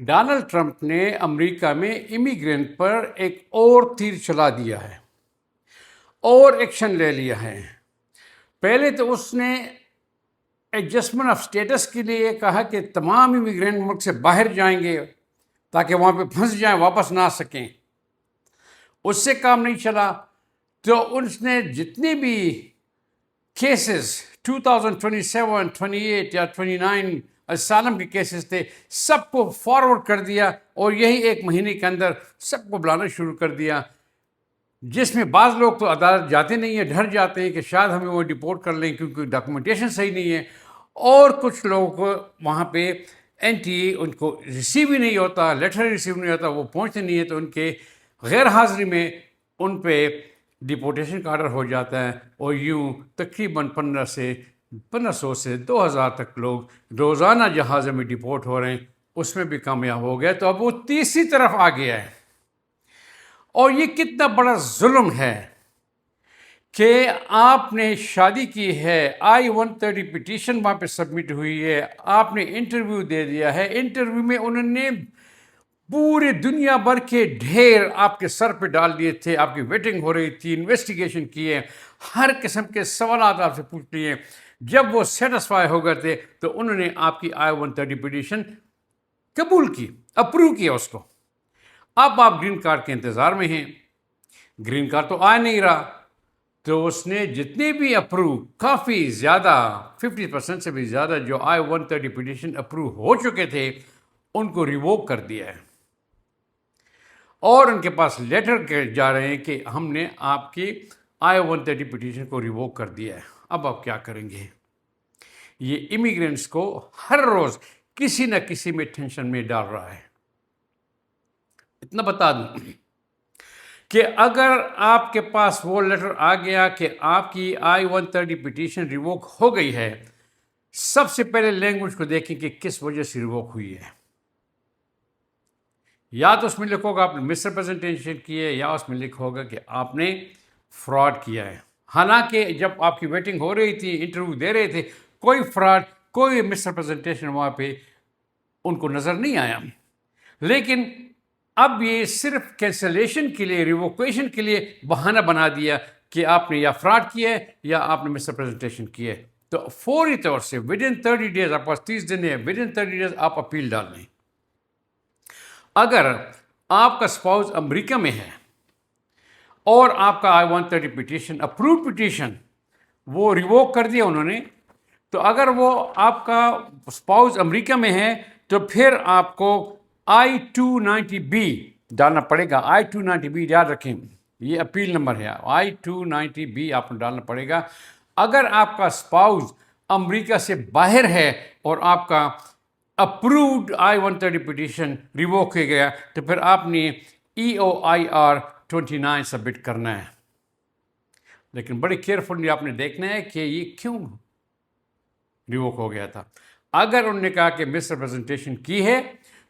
Donald Trump نے امریکہ میں immigrant پر ایک اور تیر چلا دیا ہے اور ایکشن لے لیا ہے۔ پہلے تو اس نے ایڈجسٹمنٹ آف اسٹیٹس کے لیے کہا کہ تمام امیگرینٹ ملک سے باہر جائیں گے تاکہ وہاں پہ پھنس جائیں، واپس نہ آ سکیں۔ اس سے کام نہیں چلا تو اس نے جتنے بھی کیسز 2027، 28 یا 29 اسالم کے کیسز تھے، سب کو فارورڈ کر دیا اور یہی ایک مہینے کے اندر سب کو بلانا شروع کر دیا، جس میں بعض لوگ تو عدالت جاتے نہیں ہیں، ڈر جاتے ہیں کہ شاید ہمیں وہ ڈپورٹ کر لیں کیونکہ ڈاکومنٹیشن صحیح نہیں ہے، اور کچھ لوگوں کو وہاں پہ ان کو ریسیو ہی نہیں ہوتا، لیٹر ریسیو نہیں ہوتا، وہ پہنچتے نہیں ہیں، تو ان کے غیر حاضری میں ان پہ ڈپورٹیشن کا آرڈر ہو جاتا ہے، اور یوں تقریباً 1500 سے 2000 تک لوگ روزانہ جہازوں میں ڈپورٹ ہو رہے ہیں، اس میں بھی کامیاب ہو گئے۔ تو اب وہ تیسری طرف آ گیا ہے، اور یہ کتنا بڑا ظلم ہے کہ آپ نے شادی کی ہے، I-130 پٹیشن وہاں پہ سبمٹ ہوئی ہے، آپ نے انٹرویو دے دیا ہے، انٹرویو میں انہوں نے پورے دنیا بھر کے ڈھیر آپ کے سر پہ ڈال دیے تھے، آپ کی ویٹنگ ہو رہی تھی، انویسٹیگیشن کیے، ہر قسم کے سوالات آپ سے پوچھ لیے۔ جب وہ سیٹسفائی ہو گئے تھے تو انہوں نے آپ کی I-130 پٹیشن قبول کی، اپروو کیا اس کو۔ اب آپ گرین کارڈ کے انتظار میں ہیں، گرین کارڈ تو آ نہیں رہا، تو اس نے جتنے بھی اپروو، کافی زیادہ 50% سے بھی زیادہ جو I-130 پٹیشن اپروو ہو چکے تھے ان کو ریووک کر دیا ہے، اور ان کے پاس لیٹر جا رہے ہیں کہ ہم نے آپ کی I-130 پٹیشن کو ریووک کر دیا ہے۔ اب آپ کیا کریں گے؟ یہ امیگرینٹس کو ہر روز کسی نہ کسی میں ٹینشن میں ڈال رہا ہے۔ اتنا بتا دوں کہ اگر آپ کے پاس وہ لیٹر آ گیا کہ آپ کی I-130 پٹیشن ریووک ہو گئی ہے، سب سے پہلے لینگویج کو دیکھیں کہ کس وجہ سے ریووک ہوئی ہے۔ یا تو اس میں لکھو گا آپ نے مس ریپرزنٹیشن کی ہے، یا اس میں لکھو گا کہ آپ نے فراڈ کیا ہے۔ حالانکہ جب آپ کی ویٹنگ ہو رہی تھی، انٹرویو دے رہے تھے، کوئی فراڈ، کوئی مس ریپرزنٹیشن وہاں پہ ان کو نظر نہیں آیا، لیکن اب یہ صرف کینسلیشن کے لیے، ریووکیشن کے لیے بہانہ بنا دیا کہ آپ نے یا فراڈ کیا ہے یا آپ نے مس ریپرزنٹیشن کی ہے۔ تو فوری طور سے ودن 30 ڈیز، آپ پاس 30 دن ہے، ودن 30 ڈیز آپ اپیل ڈال دیں۔ اگر آپ کا اسپاؤس امریکہ میں ہے اور آپ کا I-130 پٹیشن، اپرووڈ پٹیشن، وہ ریووک کر دیا انہوں نے، تو اگر وہ آپ کا اسپاؤس امریکہ میں ہے تو پھر آپ کو I-290B ڈالنا پڑے گا۔ I-290B یاد رکھیں، یہ اپیل نمبر ہے، I-290B آپ کو ڈالنا پڑے گا۔ اگر آپ کا اسپاؤس امریکہ سے باہر ہے اور آپ کا اپرووڈ I-130 پٹیشن ریووک ہو گیا تو پھر آپ نے EOIR 29 سبمٹ کرنا ہے۔ لیکن بڑے کیئرفلی آپ نے دیکھنا ہے کہ یہ کیوں ریووک ہو گیا تھا۔ اگر انہوں نے کہا کہ مس ریپرزنٹیشن کی ہے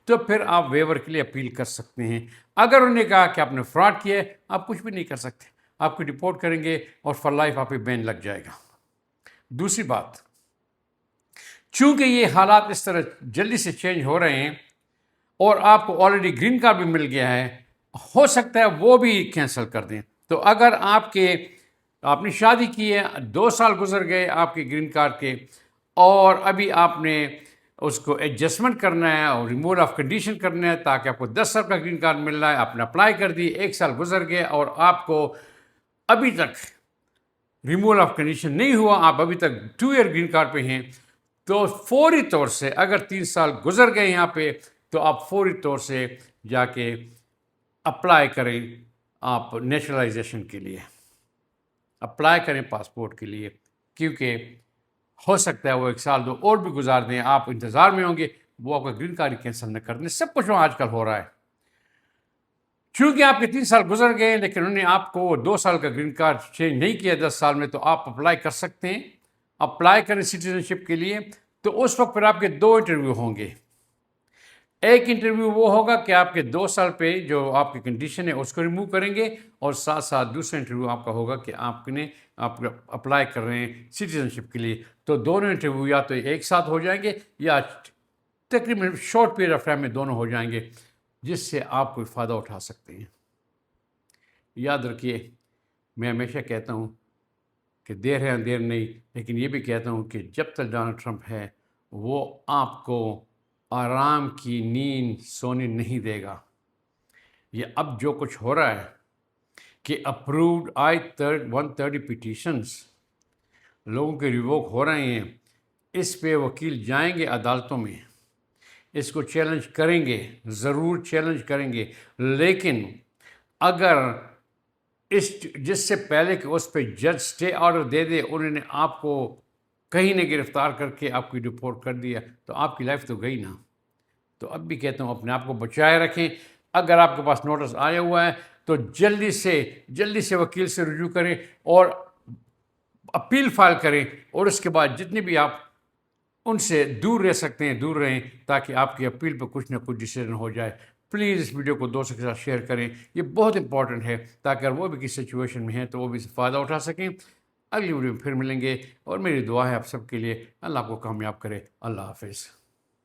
تو پھر آپ ویور کے لیے اپیل کر سکتے ہیں۔ اگر انہوں نے کہا کہ آپ نے فراڈ کیا ہے، آپ کچھ بھی نہیں کر سکتے، آپ کو ڈپورٹ کریں گے اور فار لائف آپ پہ بین لگ جائے گا۔ دوسری بات، چونکہ یہ حالات اس طرح جلدی سے چینج ہو رہے ہیں اور آپ کو آلریڈی گرین کارڈ بھی مل گیا ہے، ہو سکتا ہے وہ بھی کینسل کر دیں۔ تو اگر آپ نے شادی کی ہے، 2 سال گزر گئے آپ کے گرین کارڈ کے، اور ابھی آپ نے اس کو ایڈجسٹمنٹ کرنا ہے اور ریموول آف کنڈیشن کرنا ہے تاکہ آپ کو 10 سال کا گرین کارڈ مل رہا ہے، آپ نے اپلائی کر دی، 1 سال گزر گئے اور آپ کو ابھی تک ریموول آف کنڈیشن نہیں ہوا، آپ ابھی تک 2 ایئر گرین کارڈ پہ ہیں، تو فوری طور سے اگر 3 سال گزر گئے یہاں پہ تو آپ فوری طور سے جا کے اپلائی کریں، آپ نیشنلائزیشن کے لیے اپلائی کریں، پاسپورٹ کے لیے، کیونکہ ہو سکتا ہے وہ 1 سال 2 اور بھی گزار دیں، آپ انتظار میں ہوں گے، وہ آپ کا گرین کارڈ کینسل نہ کر دیں۔ سب کچھ آج کل ہو رہا ہے، چونکہ آپ کے 3 سال گزر گئے لیکن انہوں نے آپ کو 2 سال کا گرین کارڈ چینج نہیں کیا 10 سال میں، تو آپ اپلائی کر سکتے ہیں، اپلائی کریں سٹیزن شپ کے لیے۔ تو اس وقت پھر آپ کے 2 انٹرویو ہوں گے۔ ایک انٹرویو وہ ہوگا کہ آپ کے 2 سال پہ جو آپ کی کنڈیشن ہے اس کو ریموو کریں گے، اور ساتھ ساتھ دوسرا انٹرویو آپ کا ہوگا کہ آپ اپلائی کر رہے ہیں سٹیزن شپ کے لیے۔ تو دونوں انٹرویو یا تو ایک ساتھ ہو جائیں گے یا تقریباً شارٹ پیریڈ آف ٹائم میں دونوں ہو جائیں گے، جس سے آپ کوئی فائدہ اٹھا سکتے ہیں۔ یاد رکھیے، میں ہمیشہ کہتا ہوں کہ دیر ہے اندیر نہیں، لیکن یہ بھی کہتا ہوں کہ جب تک ڈونلڈ ٹرمپ ہے وہ آپ کو آرام کی نیند سونے نہیں دے گا۔ یہ اب جو کچھ ہو رہا ہے کہ اپرووڈ آئی 130 پٹیشنز لوگوں کے ریووک ہو رہے ہیں، اس پہ وکیل جائیں گے عدالتوں میں، اس کو چیلنج کریں گے، ضرور چیلنج کریں گے، لیکن اگر جس سے پہلے کہ اس پہ جج اسٹے آرڈر دے دے انہوں نے آپ کو کہیں نہ گرفتار کر کے آپ کی ڈپورٹ کر دیا تو آپ کی لائف تو گئی نا۔ تو اب بھی کہتا ہوں اپنے آپ کو بچائے رکھیں۔ اگر آپ کے پاس نوٹس آیا ہوا ہے تو جلدی سے وکیل سے رجوع کریں اور اپیل فائل کریں، اور اس کے بعد جتنے بھی آپ ان سے دور رہ سکتے ہیں دور رہیں، تاکہ آپ کی اپیل پہ کچھ نہ کچھ ڈیسیژن ہو جائے۔ پلیز اس ویڈیو کو دوستوں کے ساتھ شیئر کریں، یہ بہت امپورٹنٹ ہے، تاکہ اگر وہ بھی کسی سچویشن میں ہیں تو وہ بھی فائدہ اٹھا سکیں۔ اگلی ویڈیو میں پھر ملیں گے، اور میری دعا ہے آپ سب کے لیے، اللہ آپ کو کامیاب کرے۔ اللہ حافظ۔